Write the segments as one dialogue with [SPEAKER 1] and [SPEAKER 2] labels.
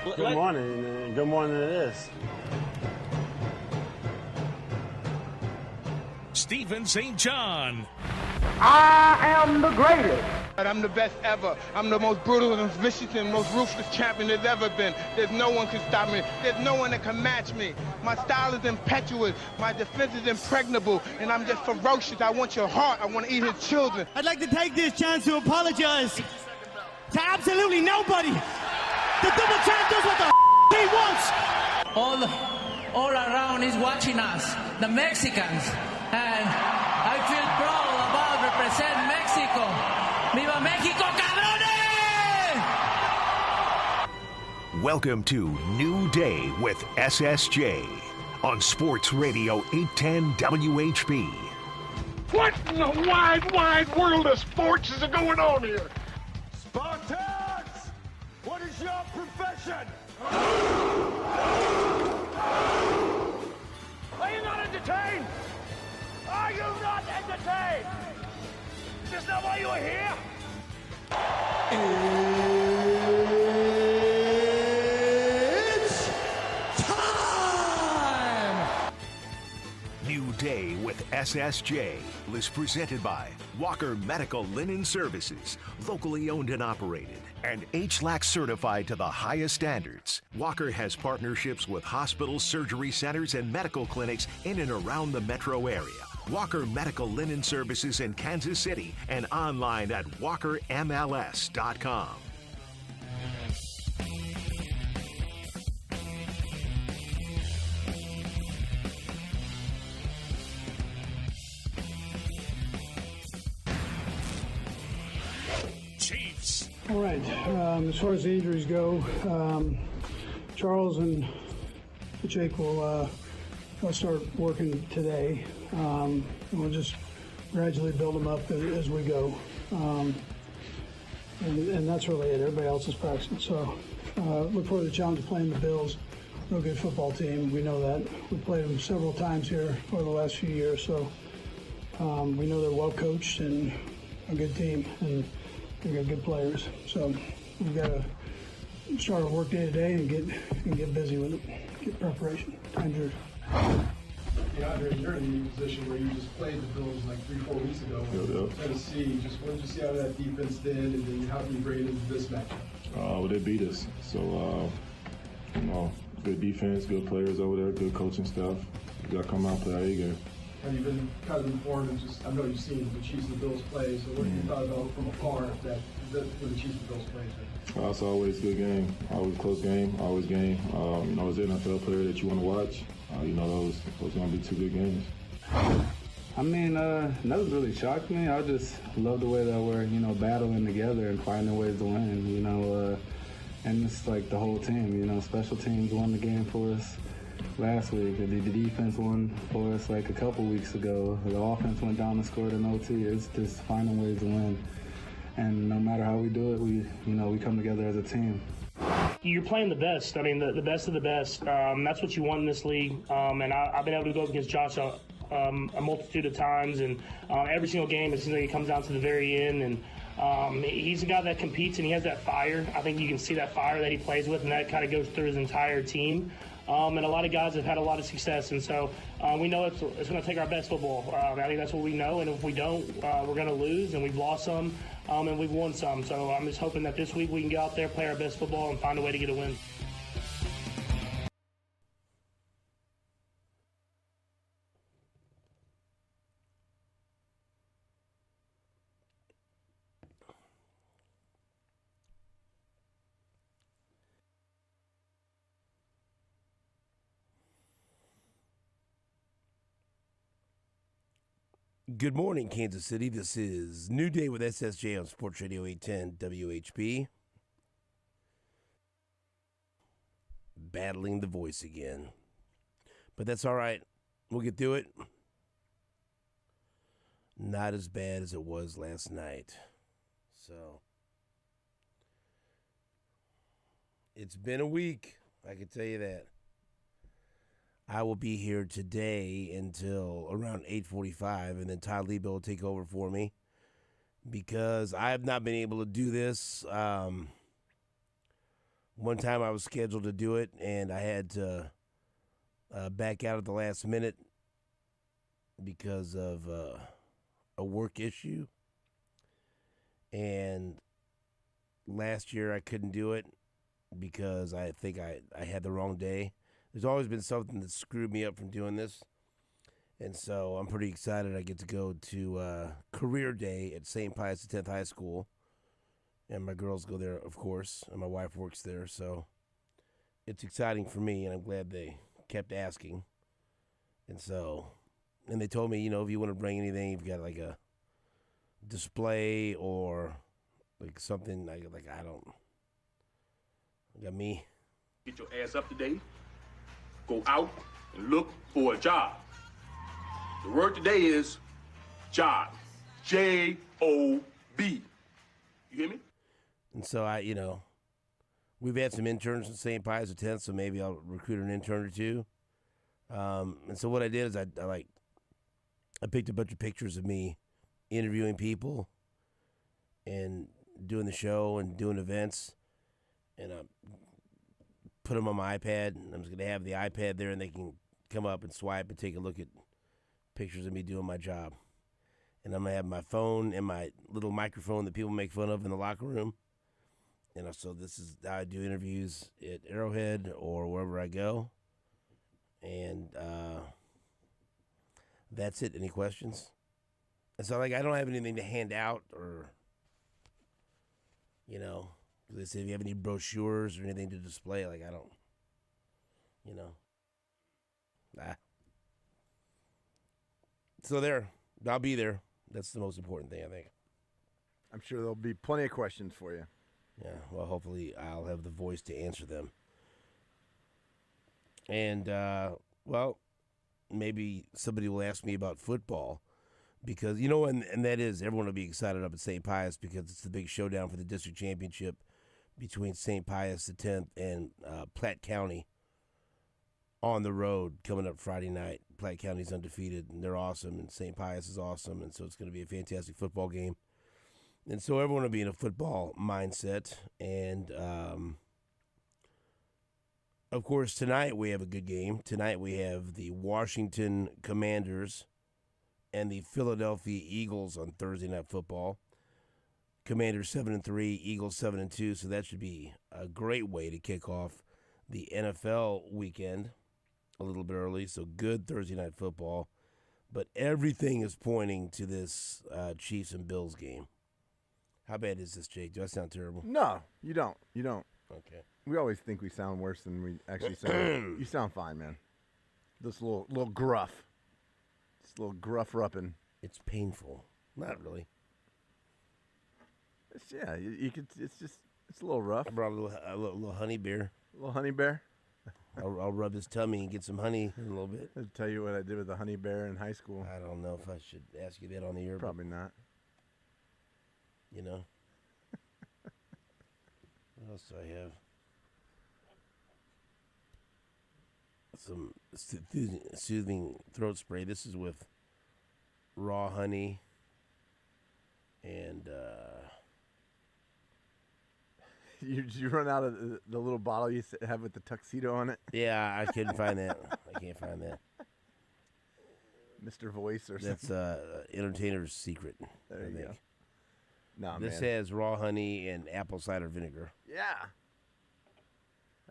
[SPEAKER 1] Good morning, and good morning it is.
[SPEAKER 2] Stephen St. John.
[SPEAKER 3] I am the greatest.
[SPEAKER 4] I'm the best ever. I'm the most brutal and vicious and most ruthless champion there's ever been. There's no one can stop me. There's no one that can match me. My style is impetuous. My defense is impregnable. And I'm just ferocious. I want your heart. I want to eat his children.
[SPEAKER 5] I'd like to take this chance to apologize to absolutely nobody. The double champ does what the he wants.
[SPEAKER 6] All around is watching us, the Mexicans. And I feel proud about represent Mexico. ¡Viva México, cabrones!
[SPEAKER 7] Welcome to New Day with SSJ on Sports Radio 810 WHP.
[SPEAKER 8] What in the wide, wide world of sports is going on here?
[SPEAKER 9] Spartans! What is your profession? Are you not entertained? Are you not entertained? Is this not why you are here?
[SPEAKER 5] It's time!
[SPEAKER 7] New Day with SSJ is presented by Walker Medical Linen Services, locally owned and operated, and HLAC certified to the highest standards. Walker has partnerships with hospitals, surgery centers, and medical clinics in and around the metro area. Walker Medical Linen Services in Kansas City and online at walkermls.com.
[SPEAKER 2] Chiefs.
[SPEAKER 10] All right, as far as the injuries go, Charles and Jake will start working today. And we'll just gradually build them up as we go. And that's really it. Everybody else is practicing. So look forward to the challenge of playing the Bills. Real good football team. We know that. We've played them several times here over the last few years. So we know they're well coached and a good team. And we got good players. So we've got to start our work day to day and get busy with it. Get preparation. Time's yours.
[SPEAKER 11] Yeah, Andre, you're in a unique position where you just played the Bills like 3-4 weeks ago in Tennessee. Just what did you see how that defense did, and then how do you grade into this matchup?
[SPEAKER 12] Well, they beat us. So, good defense, good players over there, good coaching staff. We got to come out and play our A game.
[SPEAKER 11] Have you been kind of informed and just, I know you've seen the Chiefs and the Bills play, so what have you thought about from afar when the Chiefs and the Bills play?
[SPEAKER 12] It's always a good game, always a close game, always game. As an NFL player that you want to watch, those are going to be two good games.
[SPEAKER 13] I mean, nothing really shocked me. I just love the way that we're, battling together and finding ways to win, and it's like the whole team, special teams won the game for us last week. The defense won for us like a couple weeks ago. The offense went down and scored an OT. It's just finding ways to win. And no matter how we do it, we come together as a team.
[SPEAKER 14] You're playing the best. I mean, the best of the best. That's what you want in this league. And I've been able to go up against Josh a multitude of times. And every single game, it seems like it comes down to the very end. And he's a guy that competes, and he has that fire. I think you can see that fire that he plays with, and that kind of goes through his entire team. And a lot of guys have had a lot of success, and so we know it's going to take our best football. I think that's what we know, and if we don't, we're going to lose, and we've lost some, and we've won some. So I'm just hoping that this week we can go out there, play our best football, and find a way to get a win.
[SPEAKER 15] Good morning, Kansas City. This is New Day with SSJ on Sports Radio 810 WHP. Battling the voice again. But that's all right. We'll get through it. Not as bad as it was last night. So, it's been a week. I can tell you that. I will be here today until around 8:45, and then Todd Lebo will take over for me because I have not been able to do this One time I was scheduled to do it, and I had to back out at the last minute because of a work issue. And last year I couldn't do it because I think I had the wrong day. There's always been something that screwed me up from doing this. And so I'm pretty excited I get to go to career day at St. Pius X High School. And my girls go there, of course, and my wife works there. So it's exciting for me, and I'm glad they kept asking. And they told me, if you want to bring anything, you've got like a display or like something I got me.
[SPEAKER 8] Get your ass up to date. Go out and look for a job. The word today is job. J-O-B. You hear me?
[SPEAKER 15] And so we've had some interns in St. Pius X, so maybe I'll recruit an intern or two. And so what I did is I picked a bunch of pictures of me interviewing people and doing the show and doing events, and I put them on my iPad. And I'm just going to have the iPad there, and they can come up and swipe and take a look at pictures of me doing my job. And I'm going to have my phone and my little microphone that people make fun of in the locker room. So this is how I do interviews at Arrowhead or wherever I go. And that's it. Any questions? And so, I don't have anything to hand out or, they say if you have any brochures or anything to display, I don't, So there, I'll be there. That's the most important thing, I think.
[SPEAKER 16] I'm sure there'll be plenty of questions for you.
[SPEAKER 15] Yeah, well, hopefully I'll have the voice to answer them. And, maybe somebody will ask me about football because, and that is, everyone will be excited up at St. Pius because it's the big showdown for the district championship between St. Pius X and Platte County on the road coming up Friday night. Platte County's undefeated, and they're awesome, and St. Pius is awesome, and so it's going to be a fantastic football game. And so everyone will be in a football mindset. And, of course, tonight we have a good game. Tonight we have the Washington Commanders and the Philadelphia Eagles on Thursday Night Football. Commanders 7-3, Eagles 7-2, so that should be a great way to kick off the NFL weekend a little bit early. So good Thursday Night Football. But everything is pointing to this Chiefs and Bills game. How bad is this, Jake? Do I sound terrible?
[SPEAKER 16] No, you don't. You don't.
[SPEAKER 15] Okay.
[SPEAKER 16] We always think we sound worse than we actually sound. You sound fine, man. This little gruff. This little gruff rupping.
[SPEAKER 15] It's painful. Not really.
[SPEAKER 16] You could. It's a little rough.
[SPEAKER 15] I brought a little honey bear.
[SPEAKER 16] A little honey bear.
[SPEAKER 15] I'll rub his tummy and get some honey in a little bit.
[SPEAKER 16] I'll tell you what I did with the honey bear in high school.
[SPEAKER 15] I don't know if I should ask you that on the air.
[SPEAKER 16] Probably not.
[SPEAKER 15] What else do I have? Some soothing throat spray. This is with raw honey and
[SPEAKER 16] you run out of the little bottle you have with the tuxedo on it?
[SPEAKER 15] Yeah, I couldn't find that. I can't find that.
[SPEAKER 16] Mr. Voice or something.
[SPEAKER 15] That's entertainer's secret.
[SPEAKER 16] There you go. No,
[SPEAKER 15] this has raw honey and apple cider vinegar.
[SPEAKER 16] Yeah.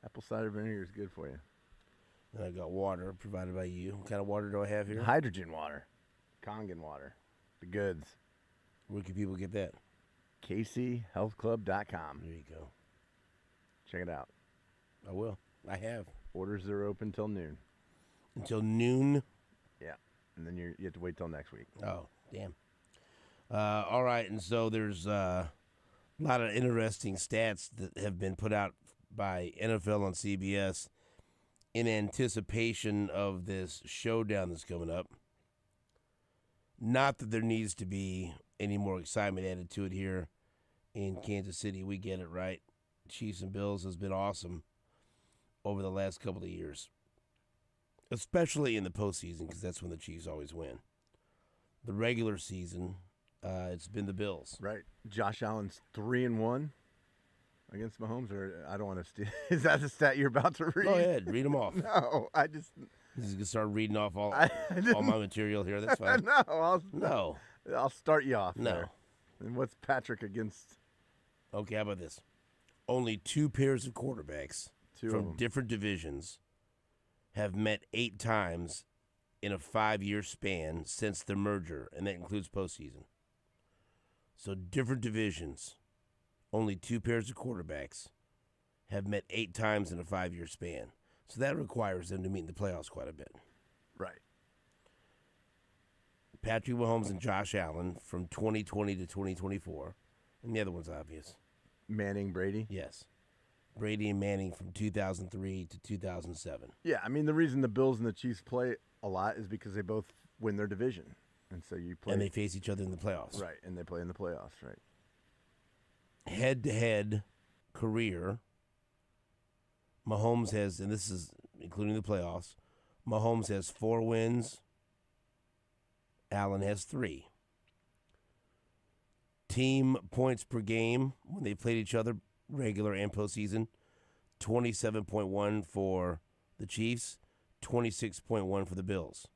[SPEAKER 16] Apple cider vinegar is good for you.
[SPEAKER 15] And I got water provided by you. What kind of water do I have here?
[SPEAKER 16] Hydrogen water. Kangen water. The goods.
[SPEAKER 15] Where can people get that?
[SPEAKER 16] KCHealthClub.com.
[SPEAKER 15] There you go.
[SPEAKER 16] Check it out.
[SPEAKER 15] I will. I have.
[SPEAKER 16] Orders are open till noon.
[SPEAKER 15] Until noon?
[SPEAKER 16] Yeah. And then you have to wait till next week.
[SPEAKER 15] Oh, damn. All right, and so there's a lot of interesting stats that have been put out by NFL on CBS in anticipation of this showdown that's coming up. Not that there needs to be any more excitement added to it here in Kansas City. We get it, right? Chiefs and Bills has been awesome over the last couple of years, especially in the postseason because that's when the Chiefs always win. The regular season, it's been the Bills.
[SPEAKER 16] Right. Josh Allen's 3-1 against Mahomes, or I don't want to steal. Is that the stat you're about to read?
[SPEAKER 15] Go ahead, read them off.
[SPEAKER 16] No, I just.
[SPEAKER 15] This is gonna start reading off all my material here. That's fine.
[SPEAKER 16] No, I'll start you off.
[SPEAKER 15] No.
[SPEAKER 16] There. And what's Patrick against?
[SPEAKER 15] Okay, how about this? Only 2 pairs of quarterbacks from different divisions have met 8 times in a 5-year span since the merger, and that includes postseason. So different divisions, only 2 pairs of quarterbacks have met 8 times in a 5-year span. So that requires them to meet in the playoffs quite a bit.
[SPEAKER 16] Right.
[SPEAKER 15] Patrick Mahomes and Josh Allen from 2020 to 2024. And the other one's obvious.
[SPEAKER 16] Manning, Brady?
[SPEAKER 15] Yes. Brady and Manning from 2003 to 2007.
[SPEAKER 16] Yeah, I mean, the reason the Bills and the Chiefs play a lot is because they both win their division. And so you play.
[SPEAKER 15] And they face each other in the playoffs.
[SPEAKER 16] Right, and they play in the playoffs, right.
[SPEAKER 15] Head-to-head career, Mahomes has, and this is including the playoffs, Mahomes has 4 wins. Allen has 3. Team points per game when they played each other, regular and postseason, 27.1 for the Chiefs, 26.1 for the Bills.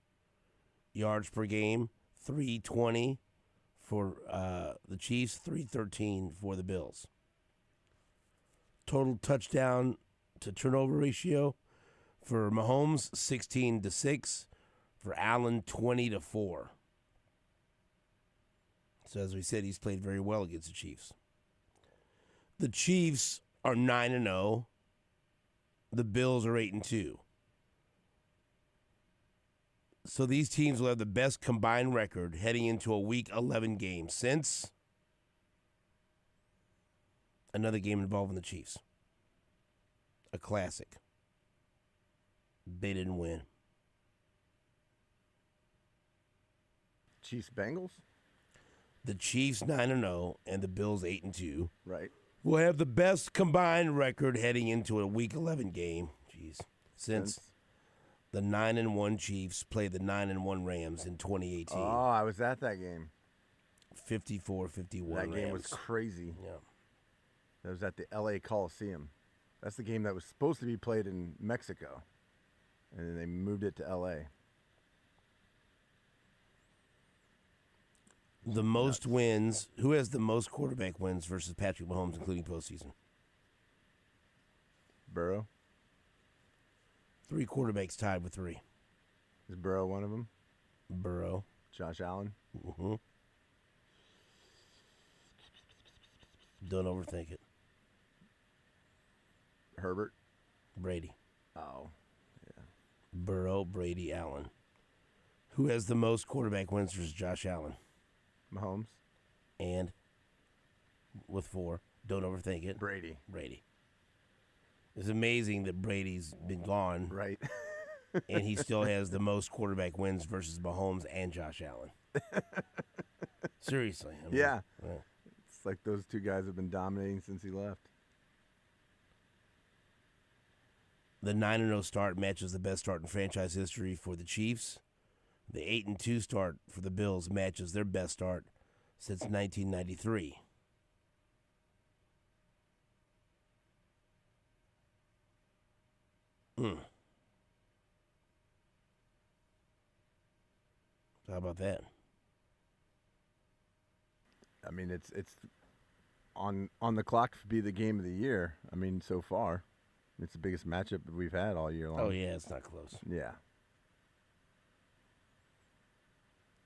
[SPEAKER 15] Yards per game, 320 for the Chiefs, 313 for the Bills. Total touchdown to turnover ratio for Mahomes, 16-6. For Allen, 20-4. So as we said, he's played very well against the Chiefs. The Chiefs are 9-0. The Bills are 8-2. So these teams will have the best combined record heading into a Week 11 game since another game involving the Chiefs. A classic. They didn't win.
[SPEAKER 16] Chiefs Bengals?
[SPEAKER 15] The Chiefs 9-0 and the Bills 8-2.
[SPEAKER 16] Right.
[SPEAKER 15] Will have the best combined record heading into a Week 11 game. Jeez. Since the 9-1 Chiefs played the 9-1 Rams in 2018.
[SPEAKER 16] Oh, I was at that game.
[SPEAKER 15] 54-51
[SPEAKER 16] That game was
[SPEAKER 15] Rams.
[SPEAKER 16] crazy.
[SPEAKER 15] Yeah.
[SPEAKER 16] That was at the L.A. Coliseum. That's the game that was supposed to be played in Mexico. And then they moved it to L.A.
[SPEAKER 15] The most wins. Who has the most quarterback wins versus Patrick Mahomes, including postseason?
[SPEAKER 16] Burrow.
[SPEAKER 15] 3 quarterbacks tied with 3.
[SPEAKER 16] Is Burrow one of them?
[SPEAKER 15] Burrow.
[SPEAKER 16] Josh Allen?
[SPEAKER 15] Mm-hmm. Don't overthink it.
[SPEAKER 16] Herbert?
[SPEAKER 15] Brady.
[SPEAKER 16] Oh, yeah.
[SPEAKER 15] Burrow, Brady, Allen. Who has the most quarterback wins versus Josh Allen?
[SPEAKER 16] Mahomes.
[SPEAKER 15] And with 4, don't overthink it.
[SPEAKER 16] Brady.
[SPEAKER 15] It's amazing that Brady's been gone.
[SPEAKER 16] Right.
[SPEAKER 15] And he still has the most quarterback wins versus Mahomes and Josh Allen. Seriously. I mean,
[SPEAKER 16] yeah. It's like those 2 guys have been dominating since he left.
[SPEAKER 15] The 9-0 start matches the best start in franchise history for the Chiefs. The 8-2 start for the Bills matches their best start since 1993. How about that?
[SPEAKER 16] I mean, it's on the clock to be the game of the year. I mean, so far, it's the biggest matchup we've had all year long.
[SPEAKER 15] Oh yeah, it's not close.
[SPEAKER 16] Yeah.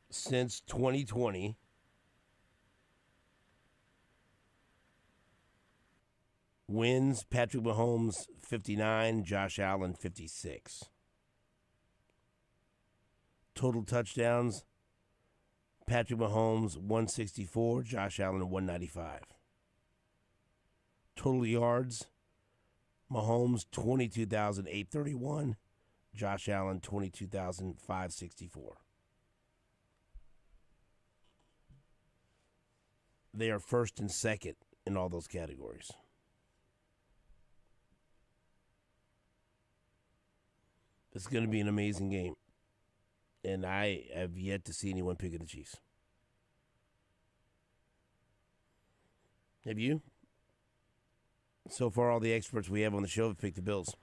[SPEAKER 15] Since 2020, wins Patrick Mahomes 59, Josh Allen 56. Total touchdowns, Patrick Mahomes 164, Josh Allen 195. Total yards, Mahomes 22,831, Josh Allen 22,564. They are first and second in all those categories. It's going to be an amazing game. And I have yet to see anyone picking the Chiefs. Have you? So far, all the experts we have on the show have picked the Bills.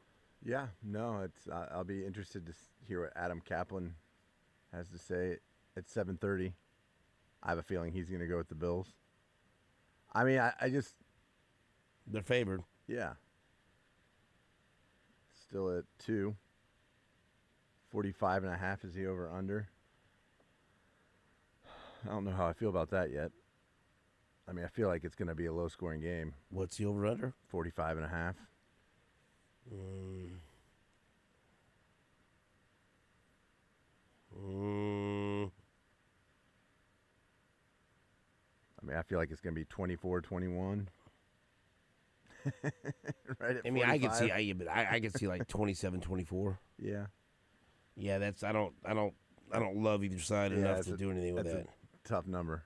[SPEAKER 16] Yeah, no, it's. I'll be interested to hear what Adam Kaplan has to say at 7:30. I have a feeling he's going to go with the Bills. I mean, I just.
[SPEAKER 15] They're favored.
[SPEAKER 16] Yeah. Still at 2. 45.5 is the over under. I don't know how I feel about that yet. I mean, I feel like it's going to be a low scoring game.
[SPEAKER 15] What's the over under?
[SPEAKER 16] 45.5. I mean, I feel like it's going to be 24-21. Right at
[SPEAKER 15] I mean,
[SPEAKER 16] 45.
[SPEAKER 15] I could see like 27-24.
[SPEAKER 16] Yeah.
[SPEAKER 15] Yeah, that's I don't love either side enough to do anything with that.
[SPEAKER 16] A tough number.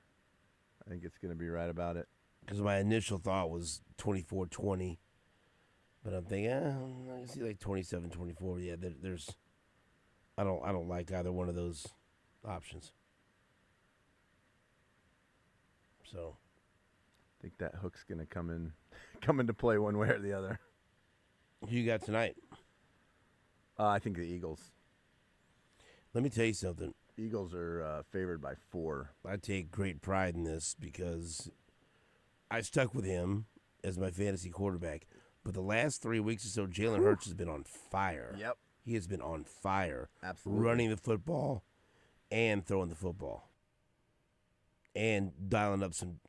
[SPEAKER 16] I think it's going to be right about it.
[SPEAKER 15] Because my initial thought was 24-20, but I'm thinking I can see like 27-24. Yeah, there's I don't like either one of those options. So
[SPEAKER 16] I think that hook's going to come into play one way or the other.
[SPEAKER 15] Who you got tonight?
[SPEAKER 16] I think the Eagles.
[SPEAKER 15] Let me tell you something.
[SPEAKER 16] Eagles are favored by 4.
[SPEAKER 15] I take great pride in this because I stuck with him as my fantasy quarterback. But the last 3 weeks or so, Jalen Hurts has been on fire.
[SPEAKER 16] Yep.
[SPEAKER 15] He has been on fire.
[SPEAKER 16] Absolutely.
[SPEAKER 15] Running the football and throwing the football. And dialing up some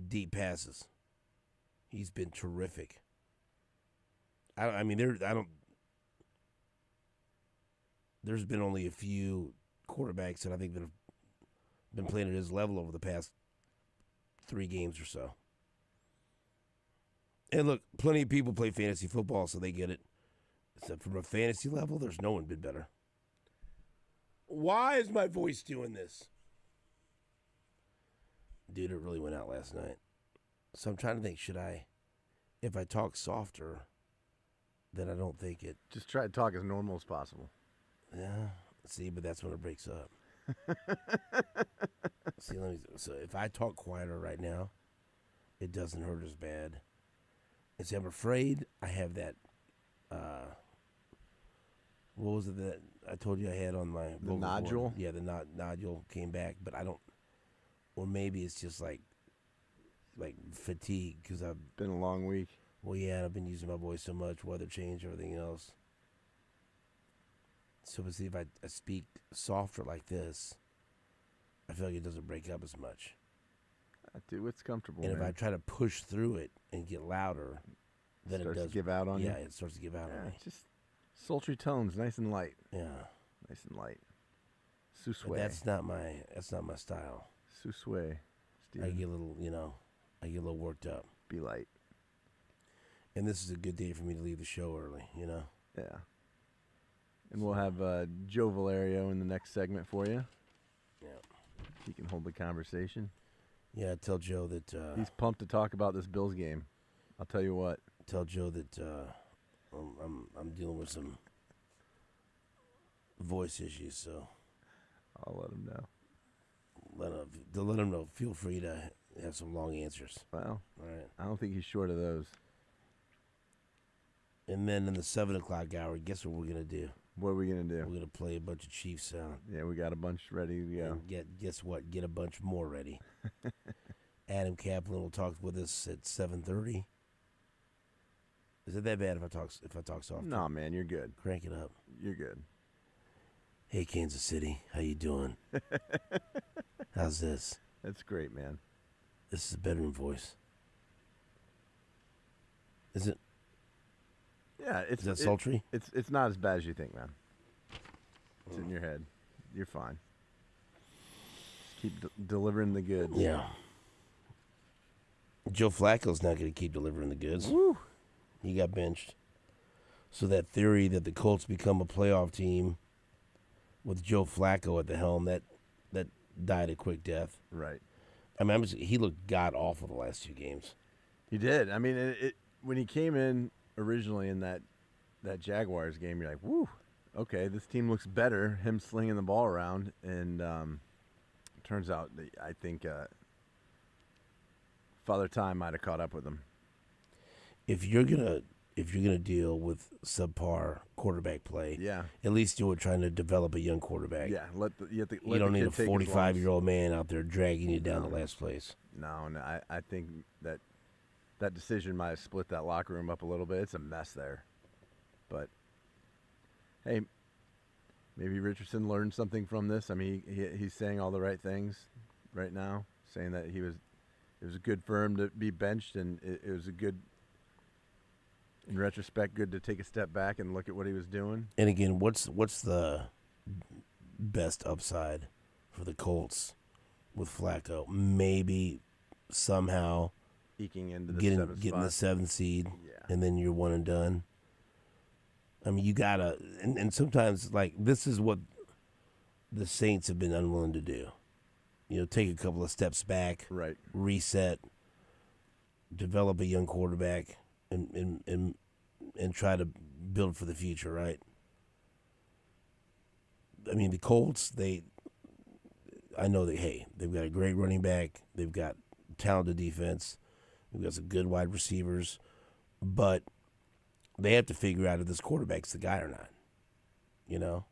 [SPEAKER 15] deep passes. He's been terrific. There's been only a few quarterbacks that I think that have been playing at his level over the past 3 games or so. And look, plenty of people play fantasy football, so they get it. Except from a fantasy level, there's no one been better. Why is my voice doing this? Dude, it really went out last night. So I'm trying to think, if I talk softer, then I don't think it.
[SPEAKER 16] Just try to talk as normal as possible.
[SPEAKER 15] Yeah. See, but that's when it breaks up. So if I talk quieter right now, it doesn't hurt as bad. And see, I'm afraid I have that, what was it that I told you I had on my
[SPEAKER 16] The nodule?
[SPEAKER 15] Board? Yeah, the nodule came back, but I don't, or maybe it's just like fatigue because I've
[SPEAKER 16] been a long week.
[SPEAKER 15] Well, yeah, I've been using my voice so much, weather change, everything else. So see, if I speak softer like this, I feel like it doesn't break up as much.
[SPEAKER 16] Dude, it's comfortable.
[SPEAKER 15] And
[SPEAKER 16] man.
[SPEAKER 15] if I try to push through it and get louder, then it
[SPEAKER 16] starts
[SPEAKER 15] does
[SPEAKER 16] to give out on you.
[SPEAKER 15] Yeah, it starts to give out on me.
[SPEAKER 16] Just sultry tones, nice and light.
[SPEAKER 15] Yeah,
[SPEAKER 16] nice and light.
[SPEAKER 15] But
[SPEAKER 16] Susue.
[SPEAKER 15] that's not my style.
[SPEAKER 16] Susue.
[SPEAKER 15] I get a little worked up.
[SPEAKER 16] Be light.
[SPEAKER 15] And this is a good day for me to leave the show early.
[SPEAKER 16] Yeah. And we'll have Joe Valerio in the next segment for you.
[SPEAKER 15] Yeah.
[SPEAKER 16] He can hold the conversation.
[SPEAKER 15] Yeah, tell Joe that
[SPEAKER 16] he's pumped to talk about this Bills game. I'll tell you what.
[SPEAKER 15] Tell Joe that I'm dealing with some voice issues, so
[SPEAKER 16] I'll let him know.
[SPEAKER 15] Let him know. Feel free to have some long answers.
[SPEAKER 16] Well,
[SPEAKER 15] all right.
[SPEAKER 16] I don't think he's short of those.
[SPEAKER 15] And then in the 7 o'clock hour, guess what we're gonna do?
[SPEAKER 16] What are we gonna do?
[SPEAKER 15] We're gonna play a bunch of Chiefs sound.
[SPEAKER 16] Yeah, we got a bunch ready to go.
[SPEAKER 15] And guess what? Get a bunch more ready. Adam Kaplan will talk with us at 7:30. Is it that bad if I talk soft?
[SPEAKER 16] No, man, you're good.
[SPEAKER 15] Crank it up.
[SPEAKER 16] You're good.
[SPEAKER 15] Hey, Kansas City, how you doing? How's this?
[SPEAKER 16] That's great, man.
[SPEAKER 15] This is a bedroom voice. Is it?
[SPEAKER 16] Yeah,
[SPEAKER 15] is that sultry?
[SPEAKER 16] It's not as bad as you think, man. It's in your head. You're fine. Just keep delivering the goods.
[SPEAKER 15] Yeah. Joe Flacco's not going to keep delivering the goods.
[SPEAKER 16] Woo.
[SPEAKER 15] He got benched. So that theory that the Colts become a playoff team with Joe Flacco at the helm, that died a quick death.
[SPEAKER 16] Right.
[SPEAKER 15] I mean, he looked god awful the last 2 games.
[SPEAKER 16] He did. I mean, when he came in originally in that Jaguars game, you're like, woo, okay, this team looks better, him slinging the ball around. And turns out, I think Father Time might have caught up with him.
[SPEAKER 15] if you're gonna deal with subpar quarterback play, at least you were trying to develop a young quarterback.
[SPEAKER 16] Yeah,
[SPEAKER 15] you don't need a 45-year-old man out there dragging you down to last place.
[SPEAKER 16] No, I think that decision might have split that locker room up a little bit. It's a mess there. But, hey, maybe Richardson learned something from this. I mean, he's saying all the right things right now, saying that it was good for him to be benched, and it was a good, in retrospect, good to take a step back and look at what he was doing.
[SPEAKER 15] And again, what's the best upside for the Colts with Flacco? Maybe somehow
[SPEAKER 16] eking into the
[SPEAKER 15] getting the 7th seed, and then you're one and done. I mean, you gotta, and sometimes like this is what the Saints have been unwilling to do. You know, take a couple of steps back, reset, develop a young quarterback, and try to build for the future, right? I mean, the Colts, I know they've got a great running back, they've got talented defense, they've got some good wide receivers, but they have to figure out if this quarterback's the guy or not, you know?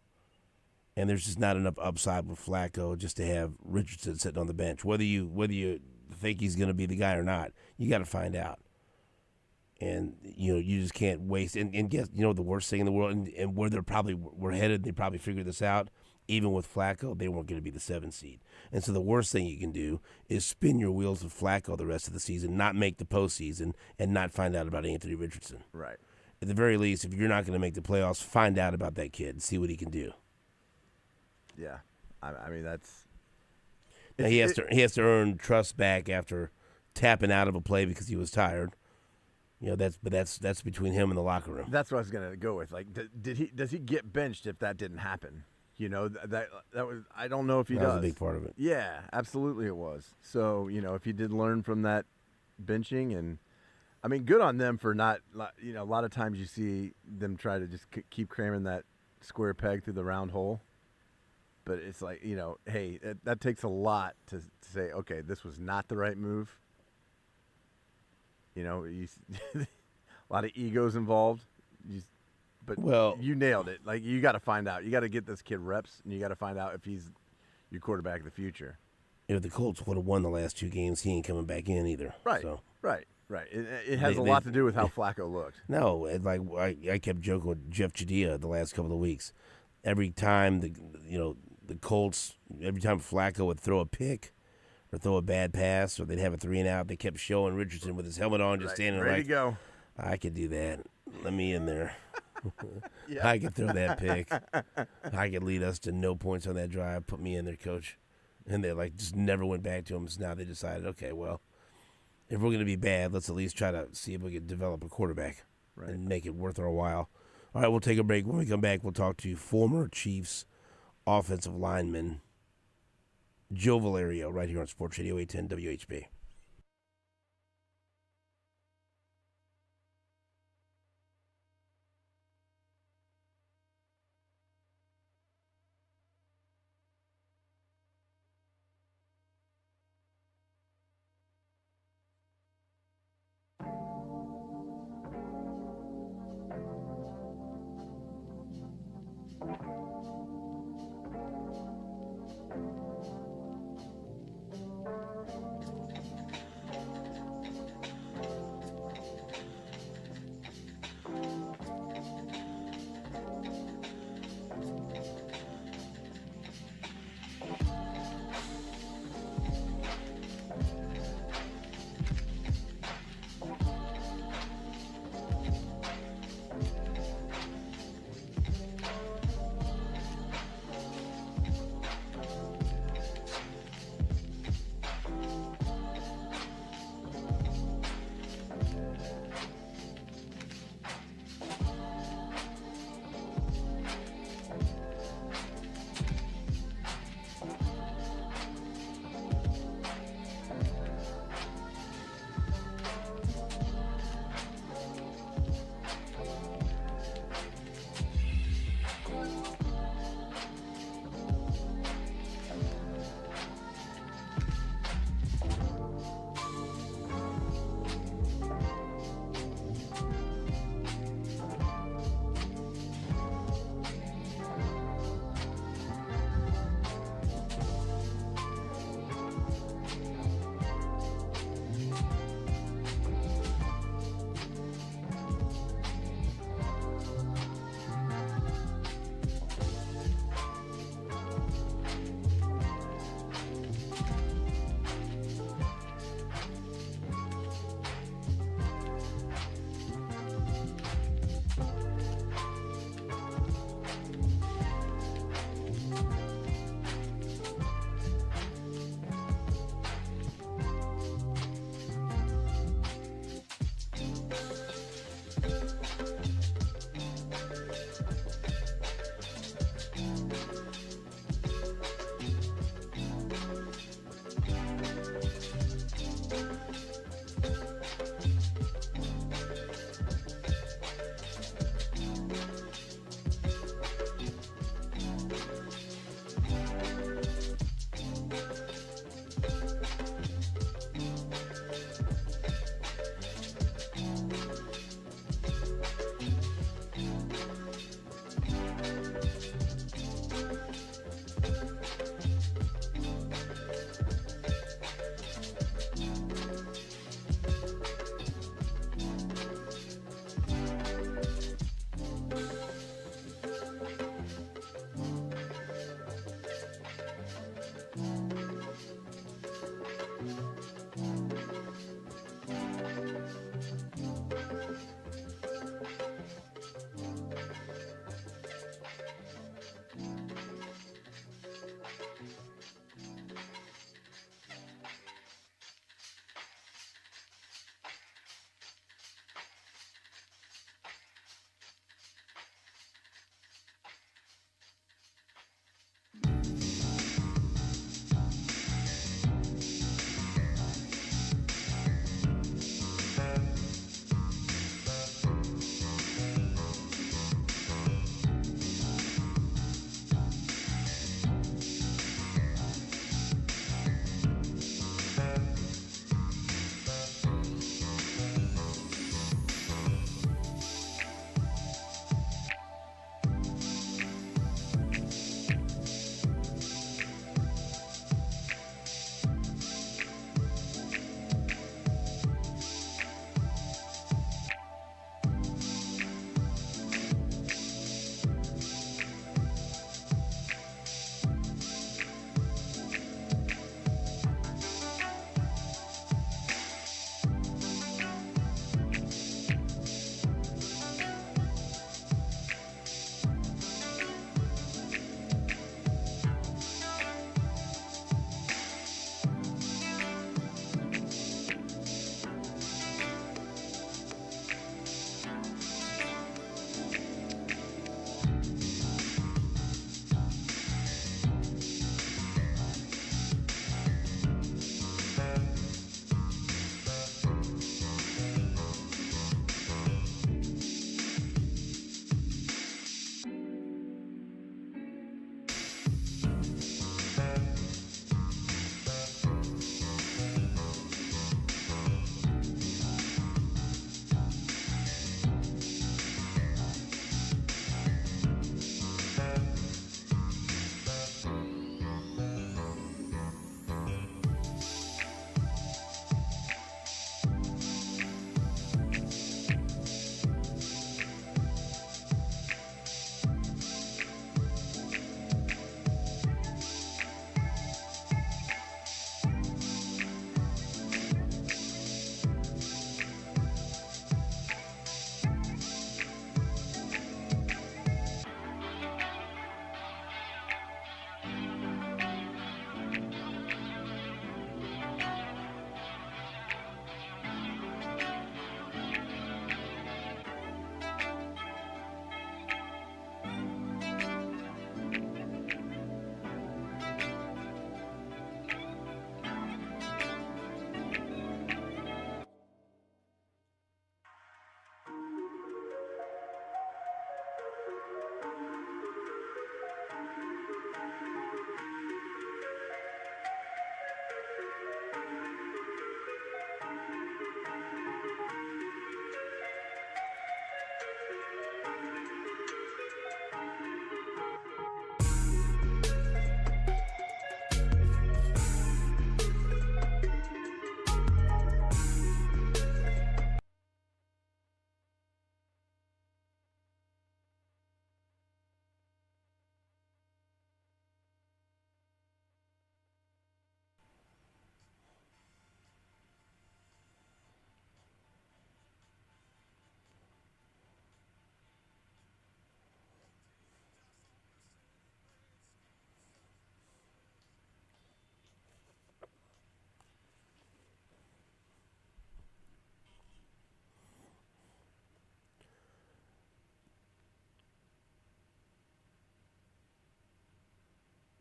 [SPEAKER 15] And there's just not enough upside with Flacco just to have Richardson sitting on the bench. Whether you think he's going to be the guy or not, you got to find out. And, you know, you just can't waste. And guess, you know, the worst thing in the world, and where they're probably were headed, they probably figured this out. Even with Flacco, they weren't going to be the 7th seed. And so the worst thing you can do is spin your wheels with Flacco the rest of the season, not make the postseason, and not find out about Anthony Richardson.
[SPEAKER 16] Right.
[SPEAKER 15] At the very least, if you're not going to make the playoffs, find out about that kid and see what he can do.
[SPEAKER 16] Yeah, I mean that's.
[SPEAKER 15] Now he has to earn trust back after tapping out of a play because he was tired. You know, that's between him and the locker room.
[SPEAKER 16] That's what I was gonna go with. Like, does he get benched if that didn't happen? You know, that was, I don't know if he does.
[SPEAKER 15] That was a big part of it.
[SPEAKER 16] Yeah, absolutely it was. So, you know, if he did learn from that benching, and I mean, good on them for not, you know, a lot of times you see them try to just keep cramming that square peg through the round hole. But it's like, you know, hey, that takes a lot to say, okay, this was not the right move. You know, a lot of egos involved. But you nailed it. Like, you got to find out. You got to get this kid reps, and you got to find out if he's your quarterback of the future.
[SPEAKER 15] If the Colts would have won the last 2 games, he ain't coming back in either.
[SPEAKER 16] Right,
[SPEAKER 15] so.
[SPEAKER 16] right. It has a lot to do with how Flacco looked.
[SPEAKER 15] No, like I kept joking with Jeff Judea the last couple of weeks. Every time the Colts, every time Flacco would throw a pick or throw a bad pass or they'd have a 3-and-out, they kept showing Richardson with his helmet on, just standing
[SPEAKER 16] ready
[SPEAKER 15] like,
[SPEAKER 16] to go.
[SPEAKER 15] I could do that. Let me in there. I could throw that pick. I could lead us to no points on that drive. Put me in there, coach. And they just never went back to him. So now they decided, okay, well, if we're going to be bad, let's at least try to see if we can develop a quarterback and make it worth our while. All right, we'll take a break. When we come back, we'll talk to former Chiefs offensive lineman Joe Valerio right here on Sports Radio 810 WHB.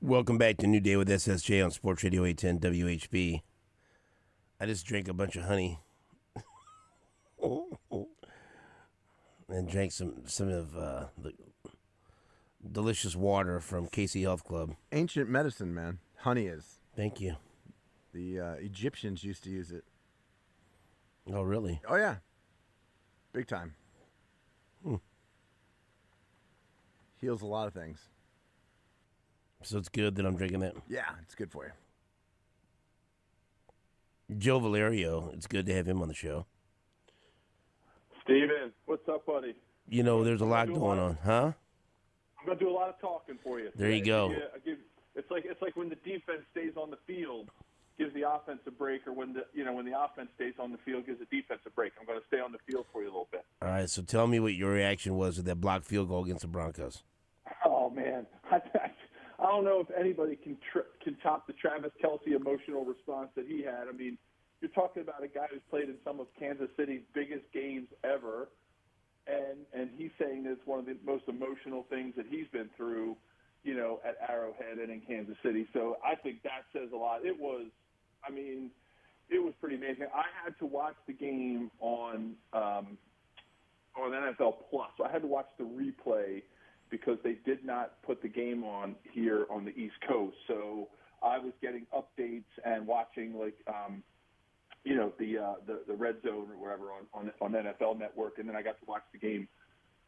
[SPEAKER 15] Welcome back to New Day with SSJ on Sports Radio 810 WHB. I just drank a bunch of honey and drank some of the delicious water from KC Health Club.
[SPEAKER 16] Ancient medicine, man. Honey is.
[SPEAKER 15] Thank you.
[SPEAKER 16] The Egyptians used to use it.
[SPEAKER 15] Oh, really?
[SPEAKER 16] Oh, yeah. Big time. Heals a lot of things.
[SPEAKER 15] So it's good that I'm drinking that?
[SPEAKER 16] Yeah, it's good for you.
[SPEAKER 15] Joe Valerio, it's good to have him on the show.
[SPEAKER 17] Steven, what's up, buddy?
[SPEAKER 15] You know, there's a lot going on, huh?
[SPEAKER 17] I'm going to do a lot of talking for you.
[SPEAKER 15] There you go.
[SPEAKER 17] It's like when the defense stays on the field, gives the offense a break, or when the offense stays on the field, gives the defense a break. I'm going to stay on the field for you a little bit.
[SPEAKER 15] All right, so tell me what your reaction was to that blocked field goal against the Broncos.
[SPEAKER 17] Oh, man. I don't know if anybody can top the Travis Kelce emotional response that he had. I mean, you're talking about a guy who's played in some of Kansas City's biggest games ever, and he's saying that it's one of the most emotional things that he's been through, at Arrowhead and in Kansas City. So I think that says a lot. It was pretty amazing. I had to watch the game on NFL Plus. So I had to watch the replay because they did not put the game on here on the East Coast. So I was getting updates and watching the Red Zone or whatever on NFL Network, and then I got to watch the game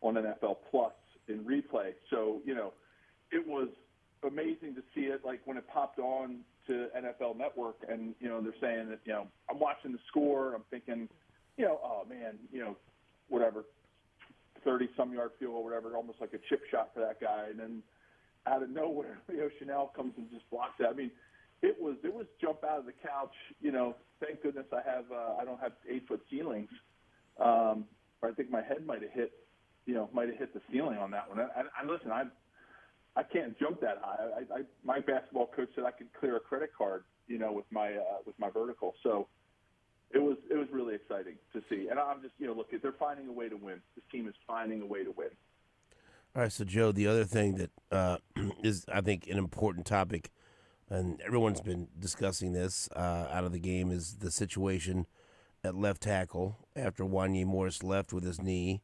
[SPEAKER 17] on NFL Plus in replay. So, it was amazing to see it, like when it popped on to NFL Network and, they're saying that, I'm watching the score, I'm thinking, oh man, whatever, 30-some yard field or whatever, almost like a chip shot for that guy. And then out of nowhere, Leo Chanel comes and just blocks it. I mean, it was jump out of the couch. Thank goodness I don't have 8-foot ceilings. Or I think my head might have hit the ceiling on that one. And listen, I can't jump that high. My basketball coach said I could clear a credit card, with my vertical. So it was really exciting to see. And I'm just, look, they're finding a way to win. This team is finding a way to win.
[SPEAKER 15] All right, so Joe, the other thing that is, I think, an important topic, and everyone's been discussing this out of the game, is the situation at left tackle after Wanye Morris left with his knee.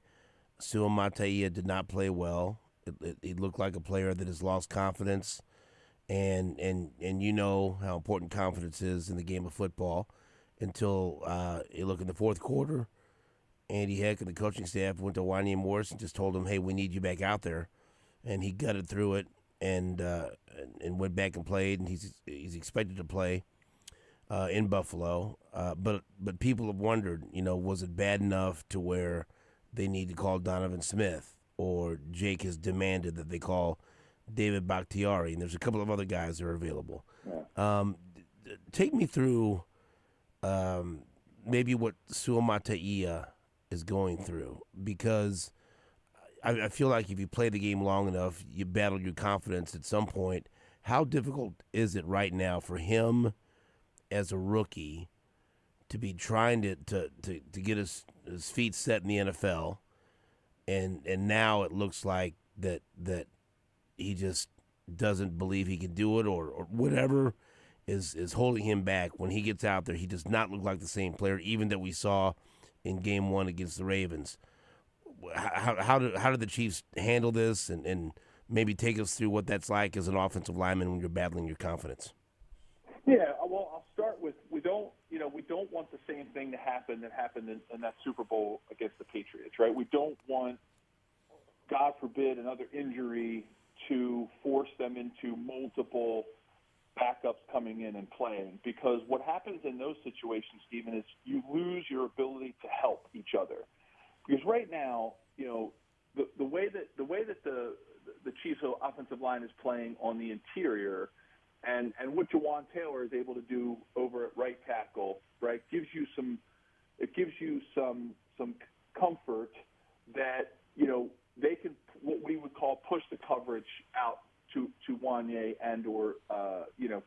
[SPEAKER 15] Sua Mataia did not play well. He looked like a player that has lost confidence, and you know how important confidence is in the game of football until you look in the fourth quarter. Andy Heck and the coaching staff went to Wanye Morris and just told him, hey, we need you back out there. And he gutted through it and went back and played, and he's expected to play in Buffalo. But people have wondered, was it bad enough to where they need to call Donovan Smith, or Jake has demanded that they call David Bakhtiari, and there's a couple of other guys that are available. Yeah. Take me through maybe what Sua Mataia is going through, because I feel like if you play the game long enough, you battle your confidence at some point. How difficult is it right now for him as a rookie to be trying to get his feet set in the NFL, and now it looks like that he just doesn't believe he can do it, or whatever is holding him back. When he gets out there, he does not look like the same player, even that we saw in Game 1 against the Ravens. How did the Chiefs handle this, and maybe take us through what that's like as an offensive lineman when you're battling your confidence?
[SPEAKER 17] Yeah, well, I'll start with we don't want the same thing to happen that happened in that Super Bowl against the Patriots, right? We don't want, God forbid, another injury to force them into multiple backups coming in and playing, because what happens in those situations, Stephen, is you lose your ability to help each other. Because right now, the way that the Chiefs' offensive line is playing on the interior, and what Jawan Taylor is able to do over at right tackle, right, gives you some comfort that they can, what we would call, push the coverage out to Wanye and or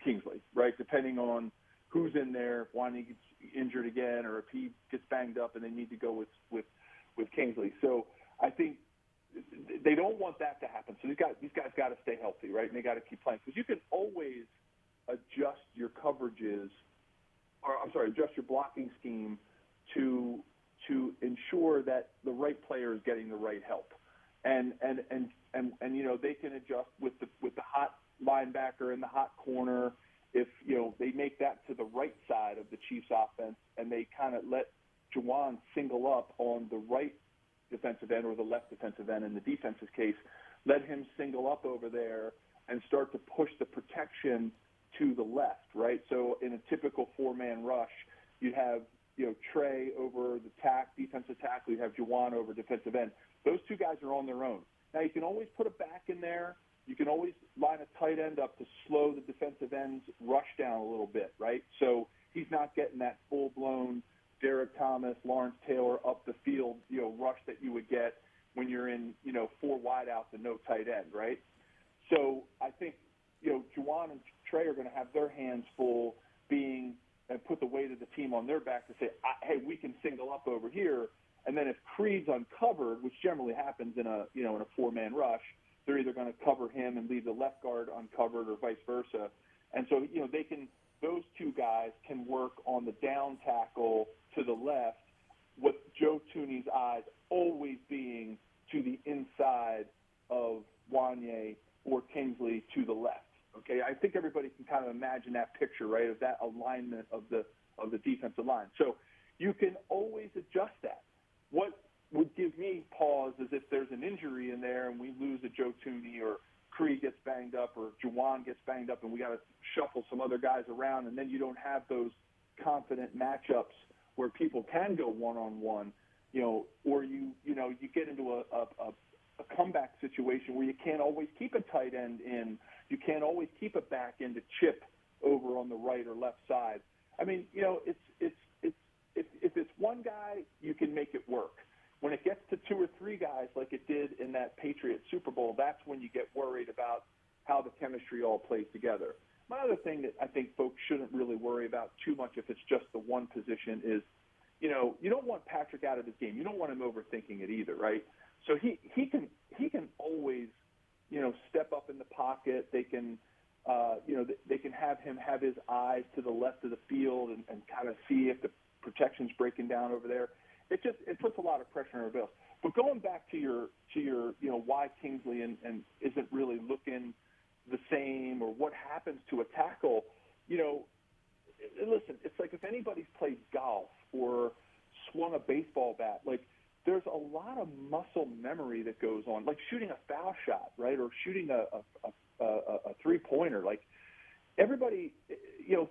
[SPEAKER 17] Kingsley, right, depending on who's in there. If Wanye gets injured again, or if he gets banged up and they need to go with Kingsley. So I think they don't want that to happen. So these guys got to stay healthy, right? And they got to keep playing because you can always adjust your coverages, adjust your blocking scheme to ensure that the right player is getting the right help, and they can adjust with the hot linebacker in the hot corner. If they make that to the right side of the Chiefs offense and they kind of let Juwan single up on the right defensive end or the left defensive end in the defense's case, let him single up over there and start to push the protection to the left, right? So in a typical four-man rush, you have Trey over the defensive tackle, you have Juwan over defensive end. Those two guys are on their own. Now, you can always put a back in there. You can always line a tight end up to slow the defensive end's rush down a little bit, right? So he's not getting that full-blown Derek Thomas, Lawrence Taylor up the field, rush that you would get when you're in, four wideouts and no tight end, right? So I think, Juwan and Trey are going to have their hands full and put the weight of the team on their back to say, hey, we can single up over here. And then if Creed's uncovered, which generally happens in a four-man rush, they're either going to cover him and leave the left guard uncovered or vice versa. And so, those two guys can work on the down tackle to the left with Joe Thuney's eyes always being to the inside of Wanye or Kingsley to the left. Okay, I think everybody can kind of imagine that picture, right, of that alignment of the defensive line. So you can always adjust that. What would give me pause is if there's an injury in there and we lose a Joe Thuney or Creed gets banged up or Juwan gets banged up and we got to shuffle some other guys around, and then you don't have those confident matchups where people can go one-on-one, or you get into a comeback situation where you can't always keep a tight end in, you can't always keep a back end to chip over on the right or left side. I mean, if it's one guy, you can make it work. When it gets to two or three guys like it did in that Patriots Super Bowl, that's when you get worried about how the chemistry all plays together. My other thing that I think folks shouldn't really worry about too much if it's just the one position is, you don't want Patrick out of his game. You don't want him overthinking it either, right? So he can always, step up in the pocket. They can, they can have him have his eyes to the left of the field and kind of see if the protection's breaking down over there. It puts a lot of pressure on our bills. But going back to your why Kingsley and isn't really looking the same or what happens to a tackle, listen, it's like if anybody's played golf or swung a baseball bat, like there's a lot of muscle memory that goes on, like shooting a foul shot, right, or shooting a three-pointer. Like everybody,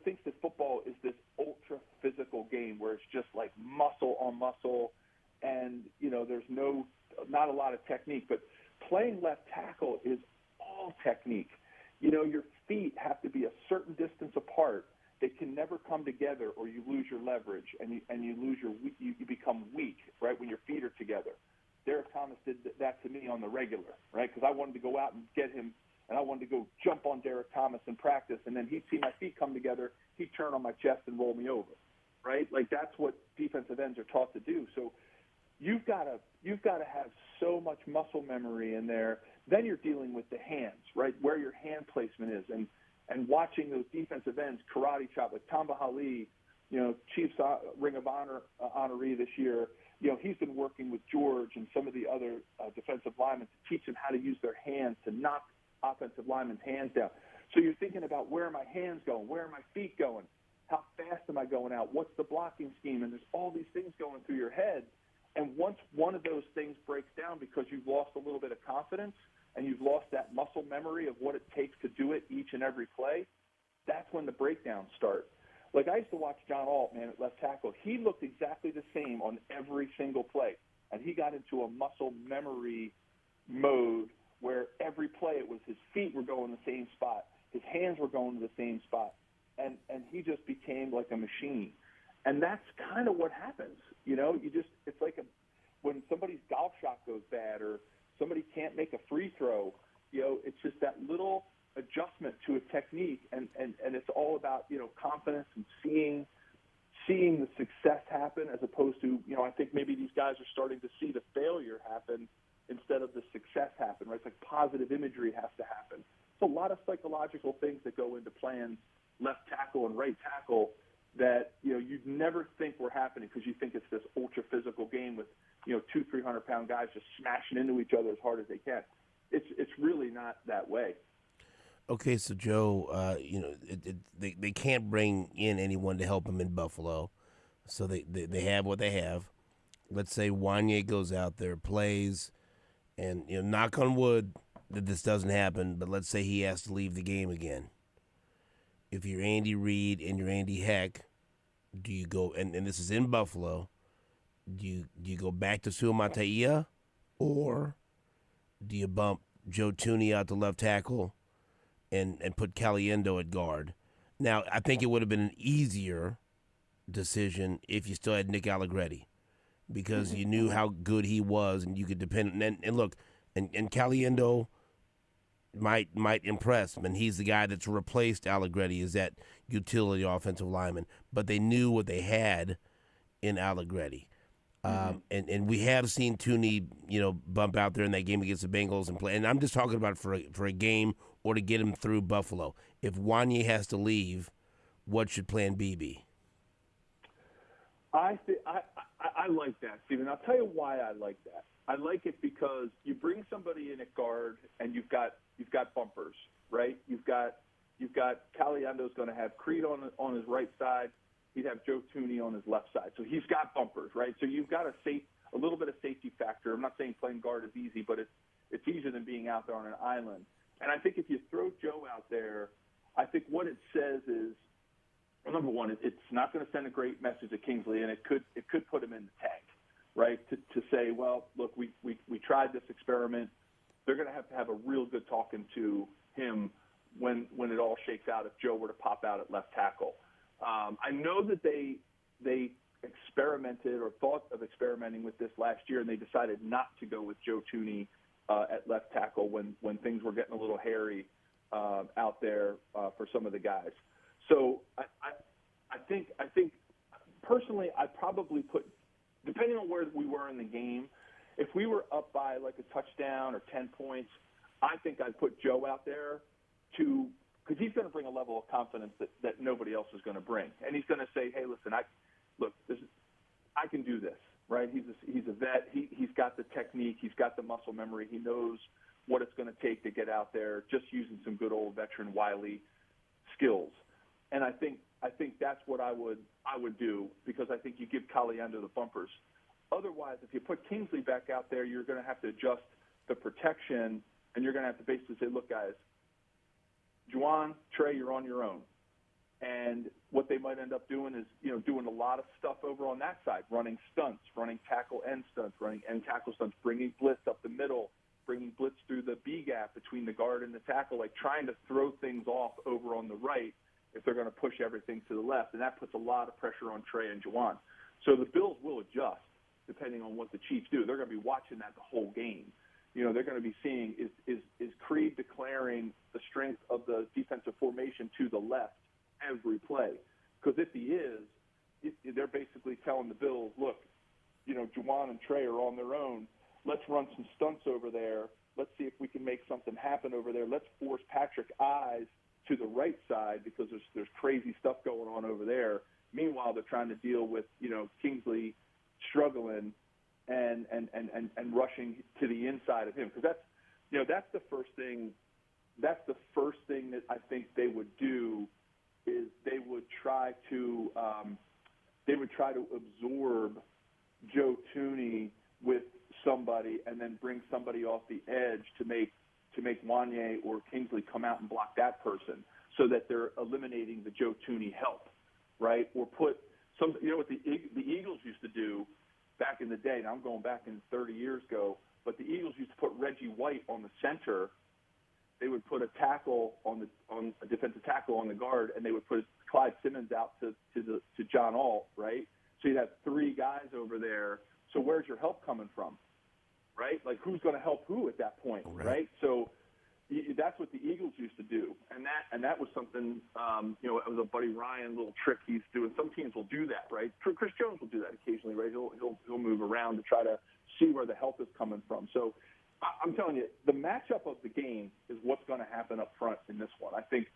[SPEAKER 17] thinks that football is this ultra-physical game where it's just like muscle on muscle and, there's not a lot of technique. But playing left tackle is all technique. Your feet have to be a certain distance apart. They can never come together or you lose your leverage and you become weak, right, when your feet are together. Derek Thomas did that to me on the regular, right, because I wanted to go out and get him and I wanted to go jump on Derek Thomas in practice, and then he'd see my feet come together, he'd turn on my chest and roll me over, right? Like that's what defensive ends are taught to do. So you've got to have so much muscle memory in there. Then you're dealing with the hands, right, where your hand placement is, and watching those defensive ends karate chop, like Tamba Hali, Chiefs Ring of Honor honoree this year. He's been working with George and some of the other defensive linemen to teach them how to use their hands to knock offensive linemen's hands down. So you're thinking about where are my hands going? Where are my feet going? How fast am I going out? What's the blocking scheme? And there's all these things going through your head. And once one of those things breaks down because you've lost a little bit of confidence and you've lost that muscle memory of what it takes to do it each and every play, that's when the breakdowns start. Like I used to watch John Alt, man, at left tackle. He looked exactly the same on every single play. And he got into a muscle memory mode where every play it was his feet were going the same spot, his hands were going to the same spot, and he just became like a machine. And that's kind of what happens, it's like when somebody's golf shot goes bad or somebody can't make a free throw, it's just that little adjustment to a technique, and it's all about, confidence and seeing the success happen as opposed to, I think maybe these guys are starting to see the failure happen instead of the success happen, right? It's like positive imagery has to happen. So a lot of psychological things that go into playing left tackle and right tackle that, you'd never think were happening because you think it's this ultra physical game with, 200-300-pound guys just smashing into each other as hard as they can. It's really not that way.
[SPEAKER 15] Okay, so Joe, they can't bring in anyone to help them in Buffalo, so they have what they have. Let's say Wanye goes out there, plays, and knock on wood that this doesn't happen, but let's say he has to leave the game again. If you're Andy Reid and you're Andy Heck, do you go and this is in Buffalo? Do you go back to Suamataia, or do you bump Joe Thuney out to left tackle and put Caliendo at guard? Now, I think it would have been an easier decision if you still had Nick Allegretti, because you knew how good he was and you could depend. And look, and Caliendo might impress him, and he's the guy that's replaced Allegretti as that utility offensive lineman. But they knew what they had in Allegretti. And we have seen Thuney, bump out there in that game against the Bengals and play. And I'm just talking about for a game or to get him through Buffalo. If Wanye has to leave, what should Plan B be?
[SPEAKER 17] I like that, Stephen. I'll tell you why I like that. I like it because you bring somebody in at guard and you've got bumpers, right? You've got Caliendo's going to have Creed on his right side. He'd have Joe Thuney on his left side. So he's got bumpers, right? So you've got a little bit of safety factor. I'm not saying playing guard is easy, but it's easier than being out there on an island. And I think if you throw Joe out there, I think what it says is, well, number one, it's not going to send a great message to Kingsley, and it could put him in the tank, right? To say, well, look, we tried this experiment. They're going to have a real good talking to him when it all shakes out if Joe were to pop out at left tackle. I know that they experimented or thought of experimenting with this last year, and they decided not to go with Joe Thuney at left tackle when things were getting a little hairy out there for some of the guys. So I think personally, I'd probably put, depending on where we were in the game, if we were up by like a touchdown or 10 points, I think I'd put Joe out there because he's going to bring a level of confidence that nobody else is going to bring. And he's going to say, hey, listen, I can do this, right? He's a vet. He's got the technique. He's got the muscle memory. He knows what it's going to take to get out there just using some good old veteran Wiley skills. And I think that's what I would do, because I think you give Caliendo the bumpers. Otherwise, if you put Kingsley back out there, you're going to have to adjust the protection, and you're going to have to basically say, look, guys, Juwan, Trey, you're on your own. And what they might end up doing is, doing a lot of stuff over on that side, running stunts, running tackle end stunts, running end tackle stunts, bringing blitz up the middle, bringing blitz through the B gap between the guard and the tackle, like trying to throw things off over on the right if they're going to push everything to the left. And that puts a lot of pressure on Trey and Juwan. So the Bills will adjust depending on what the Chiefs do. They're going to be watching that the whole game. They're going to be seeing is Creed declaring the strength of the defensive formation to the left every play. Because if he is, they're basically telling the Bills, look, Juwan and Trey are on their own. Let's run some stunts over there. Let's see if we can make something happen over there. Let's force Patrick Eyes to the right side because there's crazy stuff going on over there. Meanwhile, they're trying to deal with, Kingsley struggling and rushing to the inside of him, because that's the first thing. That's the first thing that I think they would do is they would try to absorb Joe Thuney with somebody and then bring somebody off the edge to make Wanye or Kingsley come out and block that person, so that they're eliminating the Joe Thuney help, right? Or put some, what the Eagles used to do back in the day. Now I'm going back in 30 years ago, but the Eagles used to put Reggie White on the center. They would put a defensive tackle on the guard, and they would put Clyde Simmons out to John Alt, right? So you'd have three guys over there. So where's your help coming from, right? Like, who's going to help who at that point, right? So that's what the Eagles used to do, and that was something. It was a Buddy Ryan little trick he's doing. Some teams will do that, right? Chris Jones will do that occasionally, right? He'll move around to try to see where the help is coming from. So I'm telling you, the matchup of the game is what's going to happen up front in this one. I think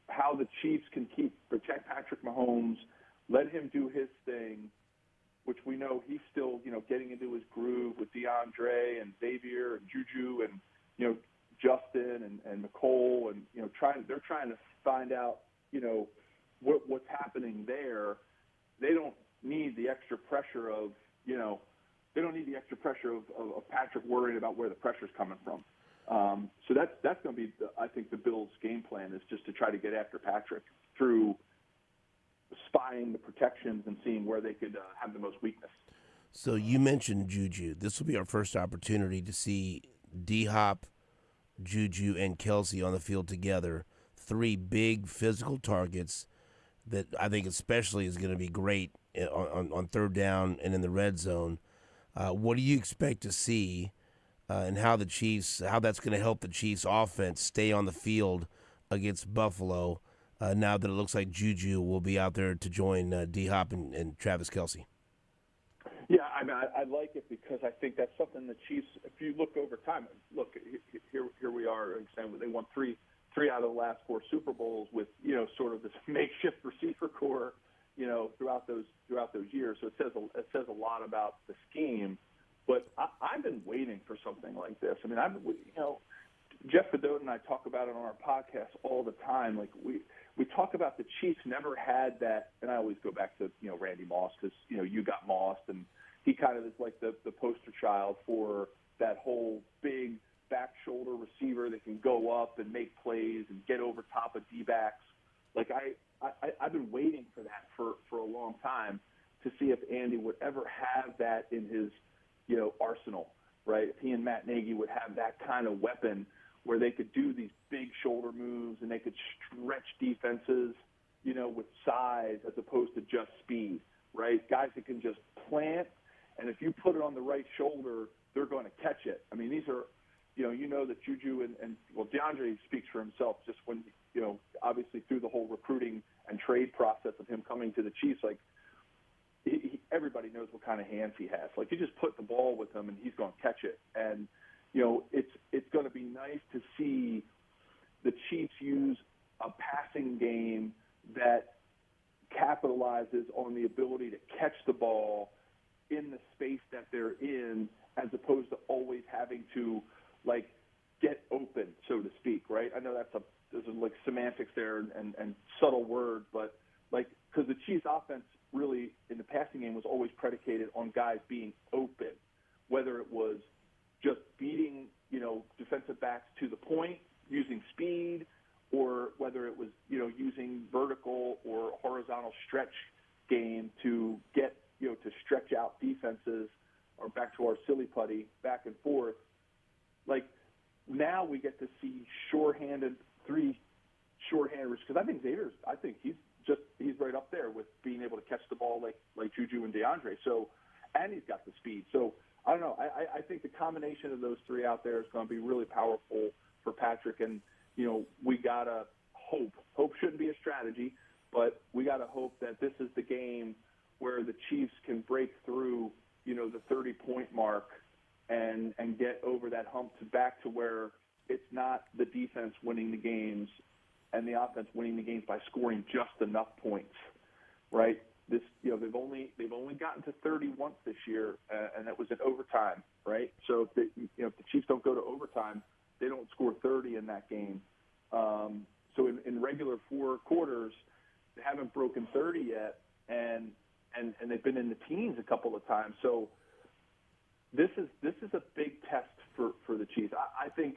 [SPEAKER 17] how the Chiefs can protect Patrick Mahomes, let him do his thing, which we know he's still, getting into his groove with DeAndre and Xavier and Juju and, Justin and Nicole and, they're trying to find out, what's happening there. They don't need the extra pressure of, of Patrick worrying about where the pressure's coming from. So that's going to be, I think, the Bills' game plan is just to try to get after Patrick through spying the protections and seeing where they could have the most weakness.
[SPEAKER 15] So you mentioned Juju. This will be our first opportunity to see D-Hop, Juju, and Kelsey on the field together. 3 big physical targets that I think especially is going to be great on third down and in the red zone. What do you expect to see and how that's going to help the Chiefs offense stay on the field against Buffalo now that it looks like Juju will be out there to join D-Hop and Travis Kelsey?
[SPEAKER 17] Yeah, I like it because I think that's something the Chiefs, if you look over time, here we are, they won three out of the last 4 Super Bowls with, sort of this makeshift receiver core, throughout those years. So it says a lot about the scheme. But I've been waiting for something like this. I mean, Jeff Bedot and I talk about it on our podcast all the time. Like we talk about the Chiefs never had that, and I always go back to Randy Moss because you got Moss, and he kind of is like the poster child for that whole big back shoulder receiver that can go up and make plays and get over top of D-backs. Like I've been waiting for that for a long time to see if Andy would ever have that in his arsenal, right? If he and Matt Nagy would have that kind of weapon where they could do these big shoulder moves and they could stretch defenses, with size as opposed to just speed, right? Guys that can just plant, and if you put it on the right shoulder, they're going to catch it. I mean, these are, that Juju and DeAndre speaks for himself just when, obviously through the whole recruiting and trade process of him coming to the Chiefs, like, everybody knows what kind of hands he has. Like, you just put the ball with him and he's going to catch it. And, it's going to be nice to see the Chiefs use a passing game that capitalizes on the ability to catch the ball in the space that they're in, as opposed to always having to, like, get open, so to speak, right? I know there's like semantics there and subtle word, but like, because the Chiefs offense really in the passing game was always predicated on guys being open, whether it was just beating, defensive backs to the point using speed, or whether it was, using vertical or horizontal stretch game to get, to stretch out defenses, or back to our silly putty, back and forth. Like, now we get to see three shorthanders, because I think he's right up there with being able to catch the ball like Juju and DeAndre. So, and he's got the speed. So, I don't know. I think the combination of those 3 out there is going to be really powerful for Patrick. And, we got to hope. Hope shouldn't be a strategy, but we got to hope that this is the game where the Chiefs can break through, the 30-point mark and get over that hump back to where it's not the defense winning the games and the offense winning the games by scoring just enough points, right? This, they've only gotten to 30 once this year, and that was in overtime, right? So if the Chiefs don't go to overtime, they don't score 30 in that game. So in regular 4 quarters, they haven't broken 30 yet, and they've been in the teens a couple of times. So this is a big test for the Chiefs. I think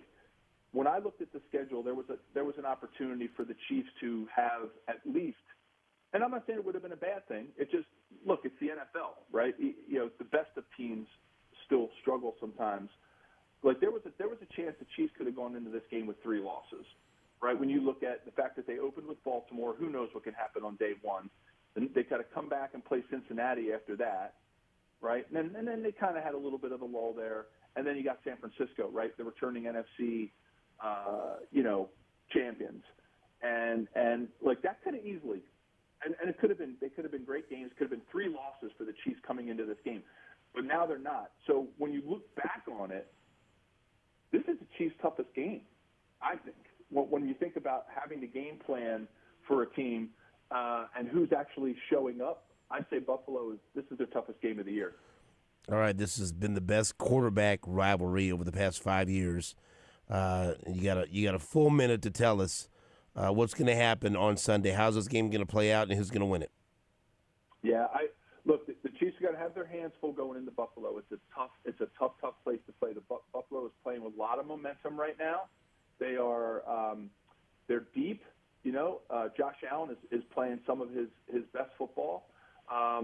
[SPEAKER 17] when I looked at the schedule, there was an opportunity for the Chiefs to have at least, and I'm not saying it would have been a bad thing. It just, look, it's the NFL, right? The best of teams still struggle sometimes. Like, there was a chance the Chiefs could have gone into this game with 3 losses, right? When you look at the fact that they opened with Baltimore, who knows what can happen on day 1. Then they kind of come back and play Cincinnati after that, right? And then they kind of had a little bit of a lull there. And then you got San Francisco, right? The returning NFC, champions. And like, that could have easily, and they could have been great games. Could have been 3 losses for the Chiefs coming into this game. But now they're not. So when you look back on it, Chiefs' toughest game, I think. When you think about having the game plan for a team and who's actually showing up, I'd say this is their toughest game of the year.
[SPEAKER 15] All right, this has been the best quarterback rivalry over the past 5 years. You got a full minute to tell us what's going to happen on Sunday. How's this game going to play out, and who's going to win it?
[SPEAKER 17] Yeah, look. The Chiefs are going to have their hands full going into Buffalo. It's a tough place to play. Buffalo is playing with a lot of momentum right now. They're deep. Josh Allen is playing some of his best football. A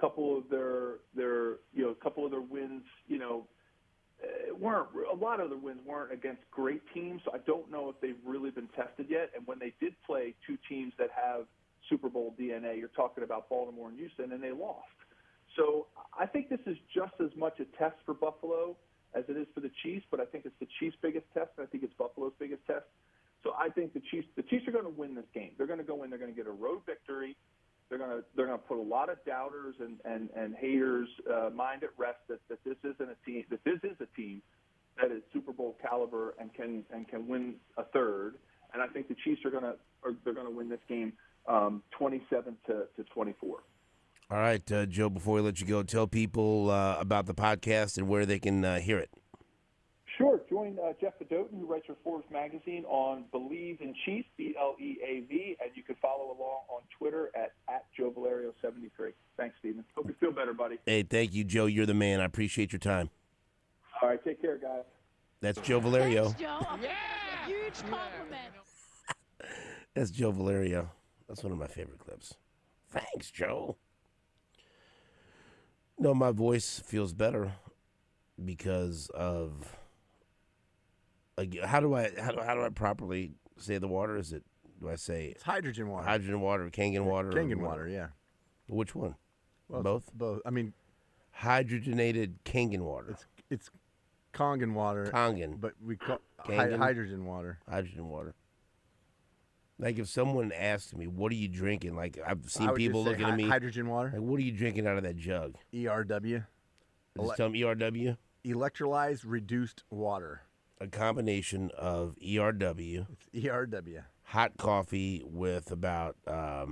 [SPEAKER 17] couple of their wins, a lot of the wins weren't against great teams. So I don't know if they've really been tested yet. And when they did play two teams that have Super Bowl DNA, you're talking about Baltimore and Houston, and they lost. So I think this is just as much a test for Buffalo as it is for the Chiefs, but I think it's the Chiefs' biggest test, and I think it's Buffalo's biggest test. So I think the Chiefs are going to win this game. They're going to go in. They're going to get a road victory. They're going to put a lot of doubters and haters' mind at rest that this isn't a team. That this is a team that is Super Bowl caliber and can win a third. And I think the Chiefs are going to win this game 27 to 24.
[SPEAKER 15] All right, Joe. Before we let you go, tell people about the podcast and where they can hear it.
[SPEAKER 17] Sure. Join Jeff Fedotin, who writes for Forbes Magazine, on Believe in Chiefs, BLEAV, and you can follow along on Twitter at Joe Valerio 73. Thanks, Stephen. Hope you feel better, buddy.
[SPEAKER 15] Hey, thank you, Joe. You're the man. I appreciate your time.
[SPEAKER 17] All right, take care, guys.
[SPEAKER 15] That's Joe Valerio.
[SPEAKER 18] Thanks, Joe. Yeah. Huge compliment.
[SPEAKER 15] That's Joe Valerio. That's one of my favorite clips. Thanks, Joe. No, my voice feels better because of. How do I properly say the water? Do I say
[SPEAKER 16] it's hydrogen water?
[SPEAKER 15] Hydrogen water, Kangen water.
[SPEAKER 16] Kangen water, yeah.
[SPEAKER 15] Which one?
[SPEAKER 16] Well,
[SPEAKER 15] both.
[SPEAKER 16] Both. I mean,
[SPEAKER 15] hydrogenated Kangen water.
[SPEAKER 16] It's Kangen water.
[SPEAKER 15] Kangen,
[SPEAKER 16] but we call
[SPEAKER 15] hydrogen water. Hydrogen water. Like if someone asked me, "What are you drinking?" Like I've seen people looking at me.
[SPEAKER 16] Hydrogen water.
[SPEAKER 15] Like, what are you drinking out of that jug?
[SPEAKER 16] ERW.
[SPEAKER 15] Just tell them ERW.
[SPEAKER 16] Electrolyzed reduced water.
[SPEAKER 15] A combination of ERW.
[SPEAKER 16] It's ERW.
[SPEAKER 15] Hot coffee with about a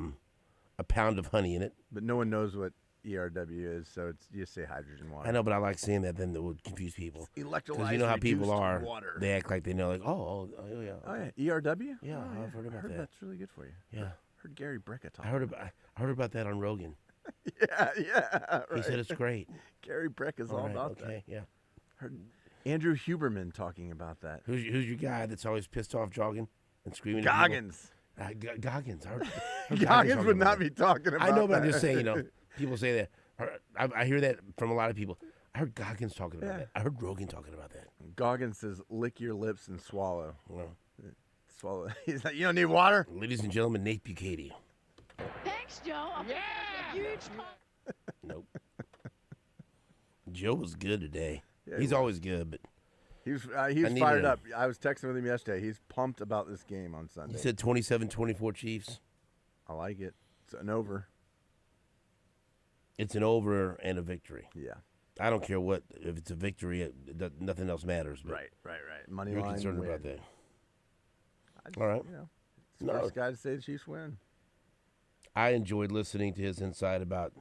[SPEAKER 15] pound of honey in it.
[SPEAKER 16] But no one knows what ERW is, so you just say hydrogen water.
[SPEAKER 15] I know, but I like saying that. Then it would confuse people.
[SPEAKER 16] Electrolyzed
[SPEAKER 15] because you know how people are.
[SPEAKER 16] Water.
[SPEAKER 15] They act like they know. Like, oh yeah.
[SPEAKER 16] Oh yeah, ERW.
[SPEAKER 15] Yeah, I've heard about that.
[SPEAKER 16] That's really good for you.
[SPEAKER 15] Yeah,
[SPEAKER 16] heard Gary Brecka talk.
[SPEAKER 15] I heard about that on Rogan.
[SPEAKER 16] yeah. Right.
[SPEAKER 15] He said it's great.
[SPEAKER 16] Gary Brecka's all about that.
[SPEAKER 15] Okay, yeah.
[SPEAKER 16] Heard Andrew Huberman talking about that.
[SPEAKER 15] Who's your guy that's always pissed off jogging and screaming?
[SPEAKER 16] Goggins.
[SPEAKER 15] Goggins.
[SPEAKER 16] Goggins would not be talking about that.
[SPEAKER 15] I know, but I'm just saying, people say that. I hear that from a lot of people. I heard Goggins talking about that. I heard Rogan talking about that.
[SPEAKER 16] Goggins says, lick your lips and swallow.
[SPEAKER 15] Well,
[SPEAKER 16] swallow. He's like, you don't need water?
[SPEAKER 15] Ladies and gentlemen, Nate Bucati.
[SPEAKER 18] Thanks, Joe. Yeah. Huge
[SPEAKER 15] Nope. Joe was good today.
[SPEAKER 16] Yeah,
[SPEAKER 15] he's always good, but
[SPEAKER 16] he was fired up. I was texting with him yesterday. He's pumped about this game on Sunday.
[SPEAKER 15] He said 27-24 Chiefs.
[SPEAKER 16] I like it. It's an over.
[SPEAKER 15] It's an over and a victory.
[SPEAKER 16] Yeah.
[SPEAKER 15] I don't care what. If it's a victory, nothing else matters. But
[SPEAKER 16] right. Money
[SPEAKER 15] you're
[SPEAKER 16] line
[SPEAKER 15] concerned
[SPEAKER 16] win.
[SPEAKER 15] about that. All right.
[SPEAKER 16] It's the first guy to say the Chiefs win.
[SPEAKER 15] I enjoyed listening to his insight about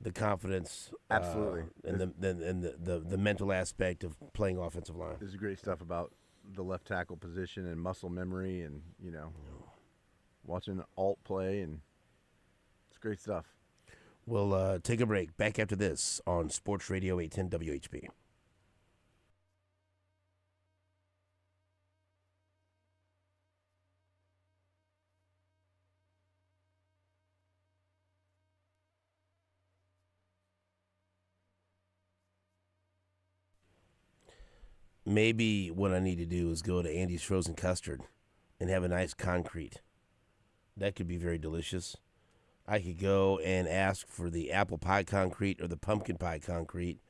[SPEAKER 15] the confidence,
[SPEAKER 16] absolutely,
[SPEAKER 15] and the mental aspect of playing offensive line.
[SPEAKER 16] There's great stuff about the left tackle position and muscle memory, and watching Alt play, and it's great stuff.
[SPEAKER 15] We'll take a break. Back after this on Sports Radio 810 WHB. Maybe what I need to do is go to Andy's Frozen Custard and have a nice concrete. That could be very delicious. I could go and ask for the apple pie concrete or the pumpkin pie concrete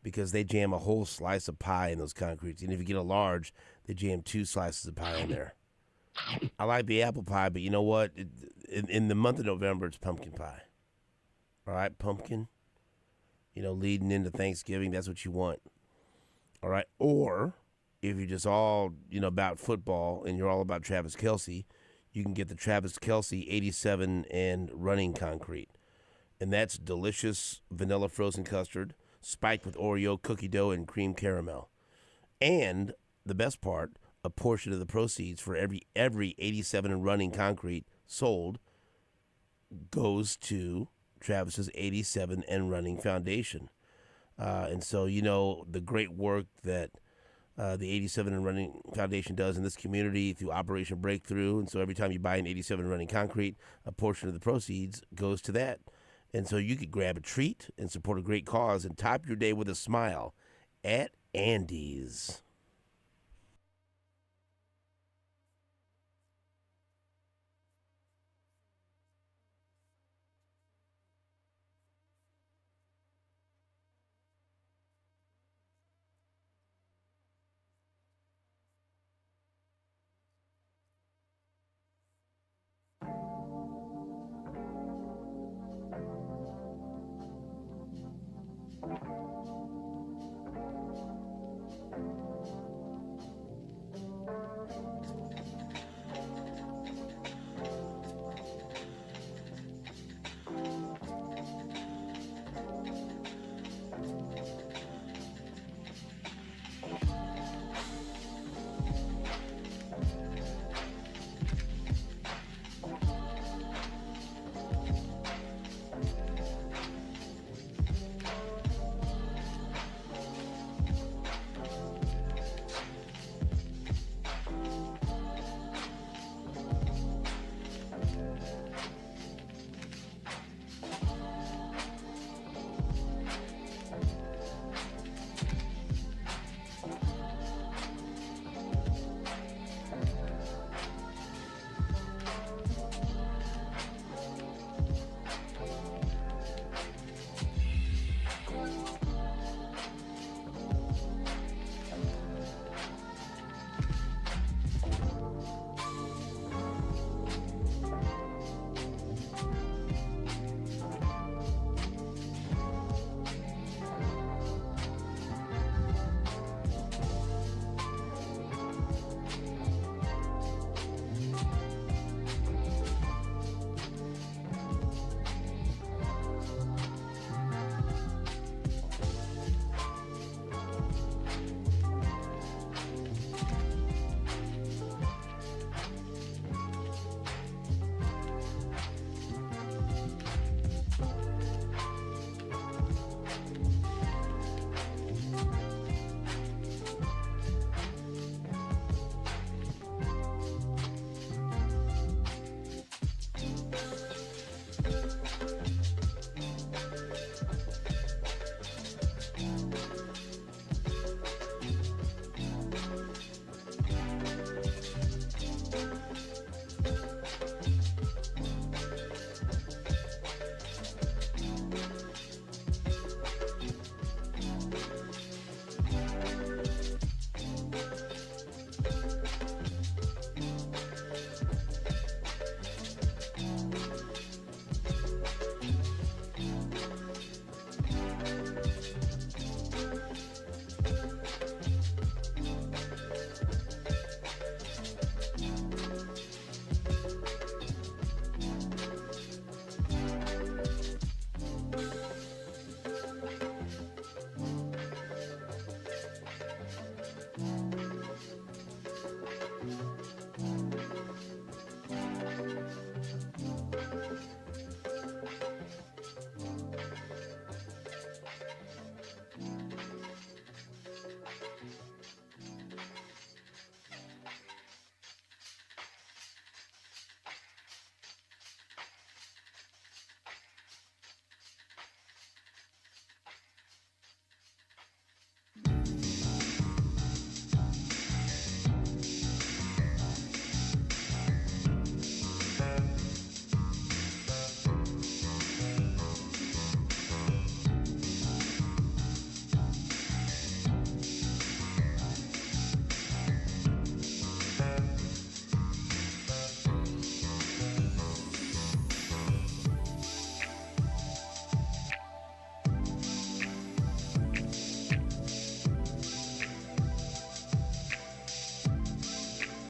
[SPEAKER 15] because they jam a whole slice of pie in those concretes. And if you get a large, they jam 2 slices of pie in there. I like the apple pie, but you know what? In the month of November, it's pumpkin pie. All right, pumpkin. Leading into Thanksgiving, that's what you want. All right, or if you're just all, about football and you're all about Travis Kelce, you can get the Travis Kelce 87 and running concrete. And that's delicious vanilla frozen custard spiked with Oreo, cookie dough, and cream caramel. And the best part, a portion of the proceeds for every 87 and running concrete sold goes to Travis's 87 and running foundation. And so, the great work that the 87 and running foundation does in this community through Operation Breakthrough. And so every time you buy an 87 and running concrete, a portion of the proceeds goes to that. And so you could grab a treat and support a great cause and top your day with a smile at Andy's.